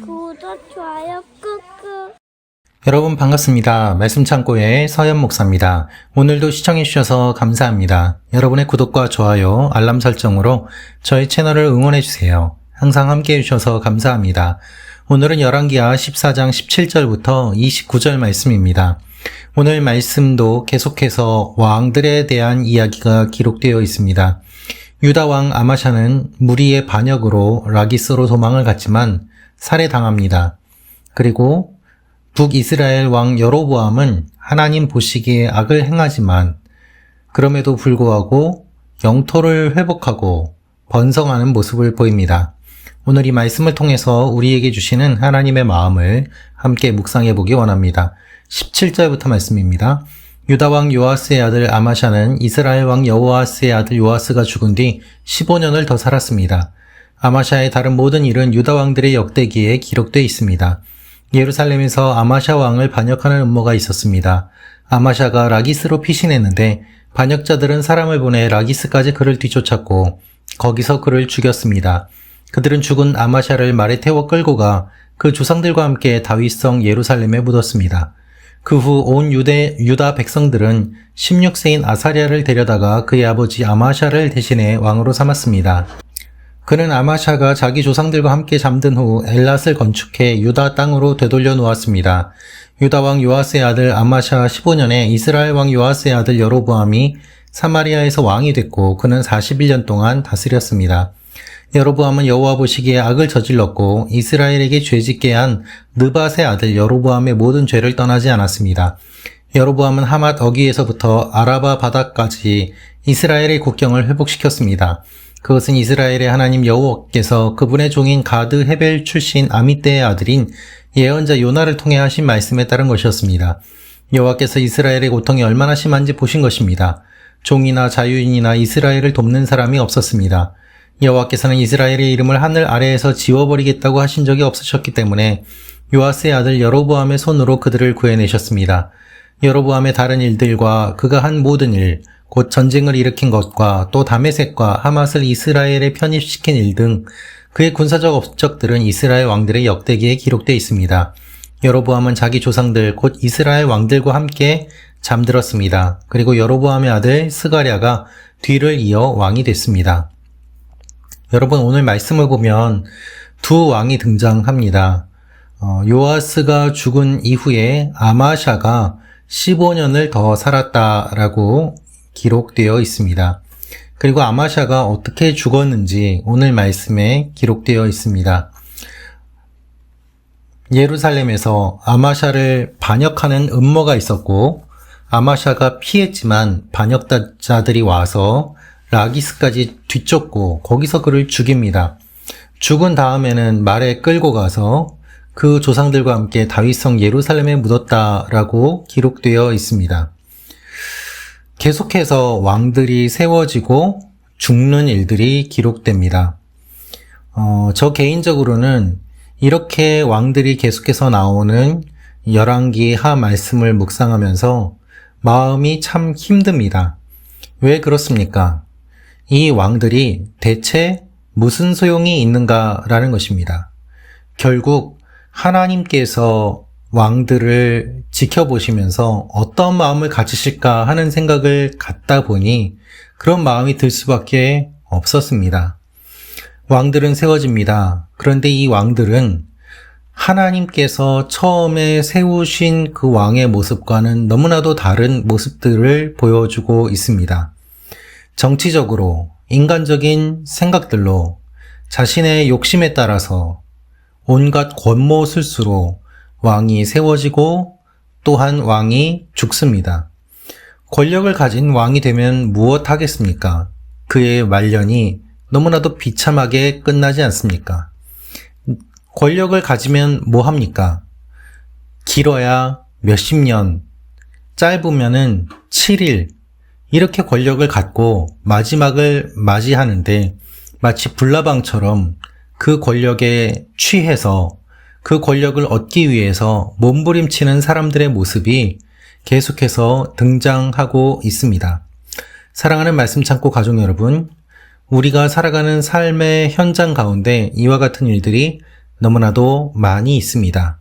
구독, 좋아요 꾹꾹. 여러분 반갑습니다. 말씀창고의 서현 목사입니다. 오늘도 시청해주셔서 감사합니다. 여러분의 구독과 좋아요, 알람 설정으로 저희 채널을 응원해주세요. 항상 함께 해주셔서 감사합니다. 오늘은 열왕기하 14장 17절부터 29절 말씀입니다. 오늘 말씀도 계속해서 왕들에 대한 이야기가 기록되어 있습니다. 유다 왕 아마샤는 무리의 반역으로 라기스로 도망을 갔지만 살해당합니다. 그리고 북이스라엘 왕 여로보암은 하나님 보시기에 악을 행하지만 그럼에도 불구하고 영토를 회복하고 번성하는 모습을 보입니다. 오늘 이 말씀을 통해서 우리에게 주시는 하나님의 마음을 함께 묵상해 보기 원합니다. 17절부터 말씀입니다. 유다 왕 요아스의 아들 아마샤는 이스라엘 왕 여호아스의 아들 요아스가 죽은 뒤 15년을 더 살았습니다. 아마샤의 다른 모든 일은 유다 왕들의 역대기에 기록되어 있습니다. 예루살렘에서 아마샤 왕을 반역하는 음모가 있었습니다. 아마샤가 라기스로 피신했는데 반역자들은 사람을 보내 라기스까지 그를 뒤쫓았고 거기서 그를 죽였습니다. 그들은 죽은 아마샤를 말에 태워 끌고 가 그 조상들과 함께 다윗성 예루살렘에 묻었습니다. 그 후 온 유다 백성들은 16세인 아사랴를 데려다가 그의 아버지 아마샤를 대신해 왕으로 삼았습니다. 그는 아마샤가 자기 조상들과 함께 잠든 후 엘랏을 건축해 유다 땅으로 되돌려 놓았습니다. 유다 왕 요아스의 아들 아마샤 15년에 이스라엘 왕 요아스의 아들 여로보암이 사마리아에서 왕이 됐고 그는 41년 동안 다스렸습니다. 여로보암은 여호와 보시기에 악을 저질렀고 이스라엘에게 죄짓게 한 느밧의 아들 여로보암의 모든 죄를 떠나지 않았습니다. 여로보암은 하맛 어귀에서부터 아라바 바다까지 이스라엘의 국경을 회복시켰습니다. 그것은 이스라엘의 하나님 여호와께서 그분의 종인 가드 헤벨 출신 아미떼의 아들인 예언자 요나를 통해 하신 말씀에 따른 것이었습니다. 여호와께서 이스라엘의 고통이 얼마나 심한지 보신 것입니다. 종이나 자유인이나 이스라엘을 돕는 사람이 없었습니다. 여호와께서는 이스라엘의 이름을 하늘 아래에서 지워버리겠다고 하신 적이 없으셨기 때문에 요아스의 아들 여로보암의 손으로 그들을 구해내셨습니다. 여로보암의 다른 일들과 그가 한 모든 일, 곧 전쟁을 일으킨 것과 또 다메섹과 하맛을 이스라엘에 편입시킨 일 등 그의 군사적 업적들은 이스라엘 왕들의 역대기에 기록되어 있습니다. 여로보암은 자기 조상들 곧 이스라엘 왕들과 함께 잠들었습니다. 그리고 여로보암의 아들 스가랴가 뒤를 이어 왕이 됐습니다. 여러분 오늘 말씀을 보면 두 왕이 등장합니다. 요아스가 죽은 이후에 아마샤가 15년을 더 살았다라고 기록되어 있습니다. 그리고 아마샤가 어떻게 죽었는지 오늘 말씀에 기록되어 있습니다. 예루살렘에서 아마샤를 반역하는 음모가 있었고 아마샤가 피했지만 반역자들이 와서 라기스까지 뒤쫓고 거기서 그를 죽입니다. 죽은 다음에는 말에 끌고 가서 그 조상들과 함께 다윗성 예루살렘에 묻었다라고 기록되어 있습니다. 계속해서 왕들이 세워지고 죽는 일들이 기록됩니다. 저 개인적으로는 이렇게 왕들이 계속해서 나오는 열왕기하 말씀을 묵상하면서 마음이 참 힘듭니다. 왜 그렇습니까? 이 왕들이 대체 무슨 소용이 있는가라는 것입니다. 결국 하나님께서 왕들을 지켜보시면서 어떤 마음을 가지실까 하는 생각을 갖다 보니 그런 마음이 들 수밖에 없었습니다. 왕들은 세워집니다. 그런데 이 왕들은 하나님께서 처음에 세우신 그 왕의 모습과는 너무나도 다른 모습들을 보여주고 있습니다. 정치적으로, 인간적인 생각들로 자신의 욕심에 따라서 온갖 권모술수로 왕이 세워지고 또한 왕이 죽습니다. 권력을 가진 왕이 되면 무엇 하겠습니까? 그의 말년이 너무나도 비참하게 끝나지 않습니까? 권력을 가지면 뭐 합니까? 길어야 몇십 년, 짧으면은 7일, 이렇게 권력을 갖고 마지막을 맞이하는데 마치 불나방처럼 그 권력에 취해서 그 권력을 얻기 위해서 몸부림치는 사람들의 모습이 계속해서 등장하고 있습니다. 사랑하는 말씀 창고 가족 여러분, 우리가 살아가는 삶의 현장 가운데 이와 같은 일들이 너무나도 많이 있습니다.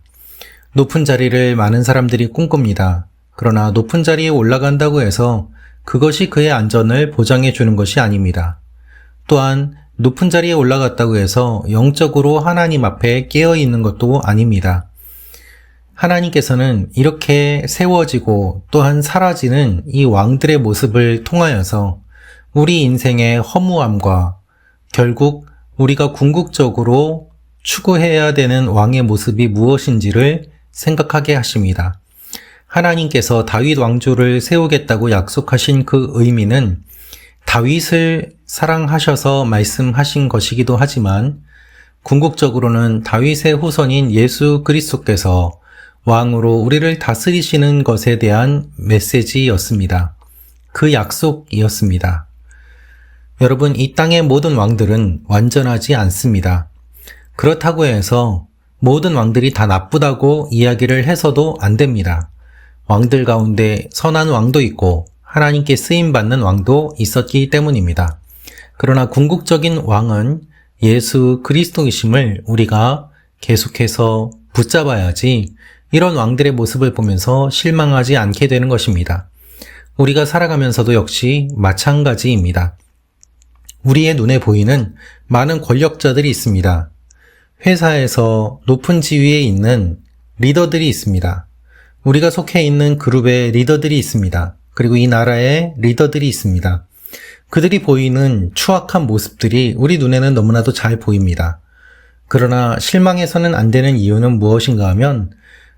높은 자리를 많은 사람들이 꿈꿉니다. 그러나 높은 자리에 올라간다고 해서 그것이 그의 안전을 보장해 주는 것이 아닙니다. 또한 높은 자리에 올라갔다고 해서 영적으로 하나님 앞에 깨어 있는 것도 아닙니다. 하나님께서는 이렇게 세워지고 또한 사라지는 이 왕들의 모습을 통하여서 우리 인생의 허무함과 결국 우리가 궁극적으로 추구해야 되는 왕의 모습이 무엇인지를 생각하게 하십니다. 하나님께서 다윗 왕조를 세우겠다고 약속하신 그 의미는 다윗을 사랑하셔서 말씀하신 것이기도 하지만 궁극적으로는 다윗의 후손인 예수 그리스도께서 왕으로 우리를 다스리시는 것에 대한 메시지였습니다. 그 약속이었습니다. 여러분, 이 땅의 모든 왕들은 완전하지 않습니다. 그렇다고 해서 모든 왕들이 다 나쁘다고 이야기를 해서도 안 됩니다. 왕들 가운데 선한 왕도 있고 하나님께 쓰임받는 왕도 있었기 때문입니다. 그러나 궁극적인 왕은 예수 그리스도이심을 우리가 계속해서 붙잡아야지 이런 왕들의 모습을 보면서 실망하지 않게 되는 것입니다. 우리가 살아가면서도 역시 마찬가지입니다. 우리의 눈에 보이는 많은 권력자들이 있습니다. 회사에서 높은 지위에 있는 리더들이 있습니다. 우리가 속해 있는 그룹의 리더들이 있습니다. 그리고 이 나라의 리더들이 있습니다. 그들이 보이는 추악한 모습들이 우리 눈에는 너무나도 잘 보입니다. 그러나 실망해서는 안 되는 이유는 무엇인가 하면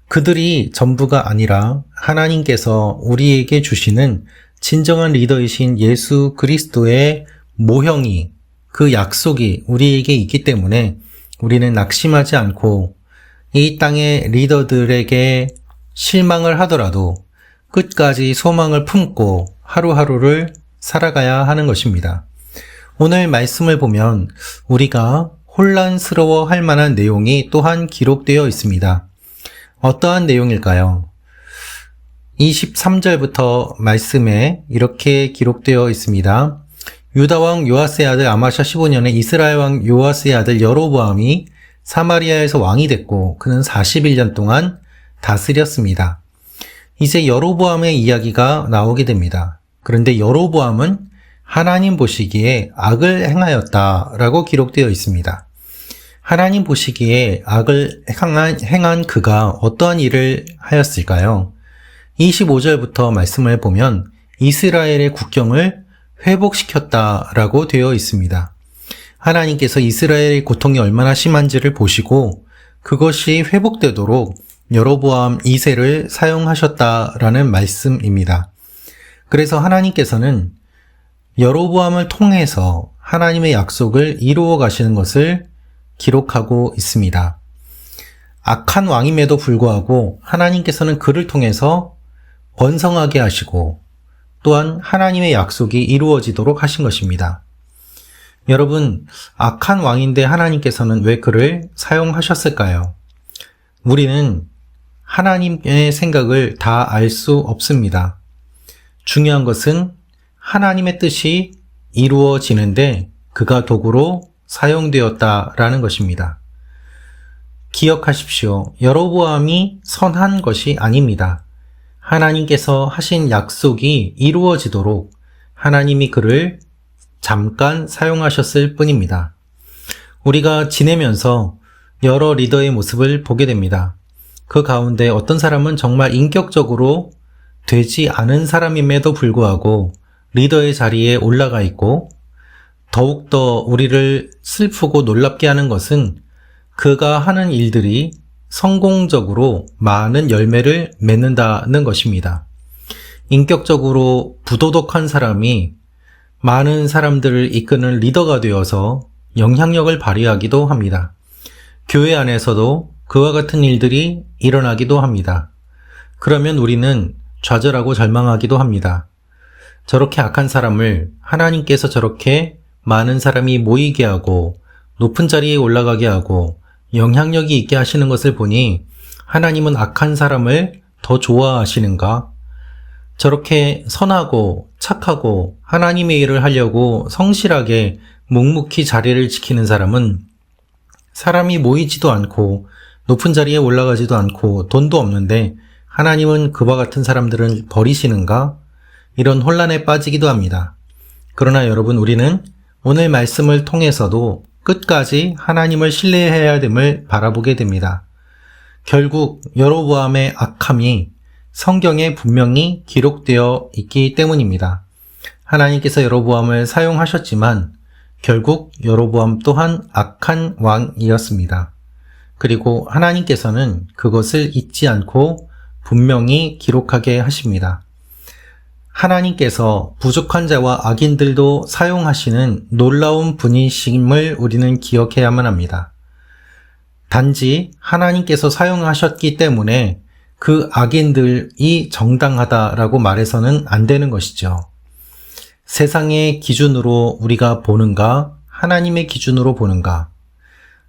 그들이 전부가 아니라 하나님께서 우리에게 주시는 진정한 리더이신 예수 그리스도의 모형이, 그 약속이 우리에게 있기 때문에 우리는 낙심하지 않고 이 땅의 리더들에게 실망을 하더라도 끝까지 소망을 품고 하루하루를 살아가야 하는 것입니다. 오늘 말씀을 보면 우리가 혼란스러워 할 만한 내용이 또한 기록되어 있습니다. 어떠한 내용일까요? 23절부터 말씀에 이렇게 기록되어 있습니다. 유다왕 요아스의 아들 아마샤 15년에 이스라엘 왕 요아스의 아들 여로보암이 사마리아에서 왕이 됐고 그는 41년 동안 다스렸습니다. 이제 여로보암의 이야기가 나오게 됩니다. 그런데 여로보암은 하나님 보시기에 악을 행하였다라고 기록되어 있습니다. 하나님 보시기에 악을 행한 그가 어떠한 일을 하였을까요? 25절부터 말씀을 보면 이스라엘의 국경을 회복시켰다라고 되어 있습니다. 하나님께서 이스라엘의 고통이 얼마나 심한지를 보시고 그것이 회복되도록 여로보암 2세를 사용하셨다라는 말씀입니다. 그래서 하나님께서는 여로보암을 통해서 하나님의 약속을 이루어 가시는 것을 기록하고 있습니다. 악한 왕임에도 불구하고 하나님께서는 그를 통해서 번성하게 하시고 또한 하나님의 약속이 이루어지도록 하신 것입니다. 여러분, 악한 왕인데 하나님께서는 왜 그를 사용하셨을까요? 우리는 하나님의 생각을 다 알 수 없습니다. 중요한 것은 하나님의 뜻이 이루어지는데 그가 도구로 사용되었다라는 것입니다. 기억하십시오. 여로보암이 선한 것이 아닙니다. 하나님께서 하신 약속이 이루어지도록 하나님이 그를 잠깐 사용하셨을 뿐입니다. 우리가 지내면서 여러 리더의 모습을 보게 됩니다. 그 가운데 어떤 사람은 정말 인격적으로 되지 않은 사람임에도 불구하고 리더의 자리에 올라가 있고 더욱더 우리를 슬프고 놀랍게 하는 것은 그가 하는 일들이 성공적으로 많은 열매를 맺는다는 것입니다. 인격적으로 부도덕한 사람이 많은 사람들을 이끄는 리더가 되어서 영향력을 발휘하기도 합니다. 교회 안에서도 그와 같은 일들이 일어나기도 합니다. 그러면 우리는 좌절하고 절망하기도 합니다. 저렇게 악한 사람을 하나님께서 저렇게 많은 사람이 모이게 하고 높은 자리에 올라가게 하고 영향력이 있게 하시는 것을 보니 하나님은 악한 사람을 더 좋아하시는가? 저렇게 선하고 착하고 하나님의 일을 하려고 성실하게 묵묵히 자리를 지키는 사람은 사람이 모이지도 않고 높은 자리에 올라가지도 않고 돈도 없는데 하나님은 그와 같은 사람들을 버리시는가? 이런 혼란에 빠지기도 합니다. 그러나 여러분, 우리는 오늘 말씀을 통해서도 끝까지 하나님을 신뢰해야 됨을 바라보게 됩니다. 결국 여로보암의 악함이 성경에 분명히 기록되어 있기 때문입니다. 하나님께서 여로보암을 사용하셨지만 결국 여로보암 또한 악한 왕이었습니다. 그리고 하나님께서는 그것을 잊지 않고 분명히 기록하게 하십니다. 하나님께서 부족한 자와 악인들도 사용하시는 놀라운 분이심을 우리는 기억해야만 합니다. 단지 하나님께서 사용하셨기 때문에 그 악인들이 정당하다라고 말해서는 안 되는 것이죠. 세상의 기준으로 우리가 보는가, 하나님의 기준으로 보는가,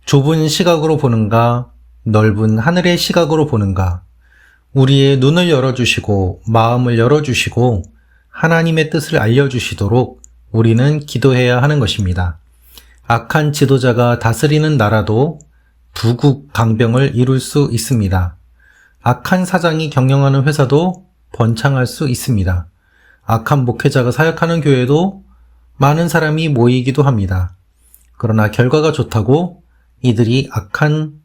좁은 시각으로 보는가, 넓은 하늘의 시각으로 보는가, 우리의 눈을 열어주시고 마음을 열어주시고 하나님의 뜻을 알려주시도록 우리는 기도해야 하는 것입니다. 악한 지도자가 다스리는 나라도 부국 강병을 이룰 수 있습니다. 악한 사장이 경영하는 회사도 번창할 수 있습니다. 악한 목회자가 사역하는 교회도 많은 사람이 모이기도 합니다. 그러나 결과가 좋다고 이들이 악한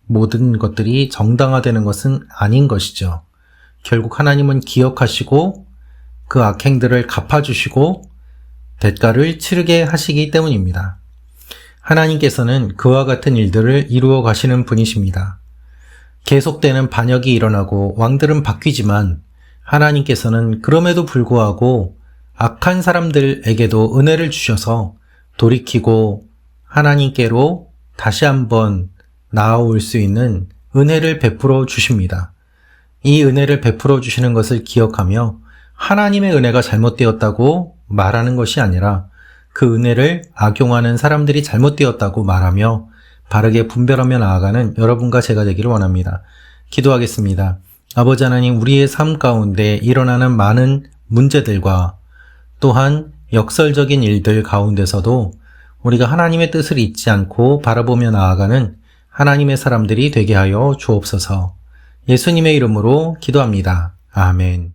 모든 것들이 정당화되는 것은 아닌 것이죠. 결국 하나님은 기억하시고 그 악행들을 갚아주시고 대가를 치르게 하시기 때문입니다. 하나님께서는 그와 같은 일들을 이루어 가시는 분이십니다. 계속되는 반역이 일어나고 왕들은 바뀌지만 하나님께서는 그럼에도 불구하고 악한 사람들에게도 은혜를 주셔서 돌이키고 하나님께로 다시 한번 나아올 수 있는 은혜를 베풀어 주십니다. 이 은혜를 베풀어 주시는 것을 기억하며 하나님의 은혜가 잘못되었다고 말하는 것이 아니라 그 은혜를 악용하는 사람들이 잘못되었다고 말하며 바르게 분별하며 나아가는 여러분과 제가 되기를 원합니다. 기도하겠습니다. 아버지 하나님, 우리의 삶 가운데 일어나는 많은 문제들과 또한 역설적인 일들 가운데서도 우리가 하나님의 뜻을 잊지 않고 바라보며 나아가는 하나님의 사람들이 되게 하여 주옵소서. 예수님의 이름으로 기도합니다. 아멘.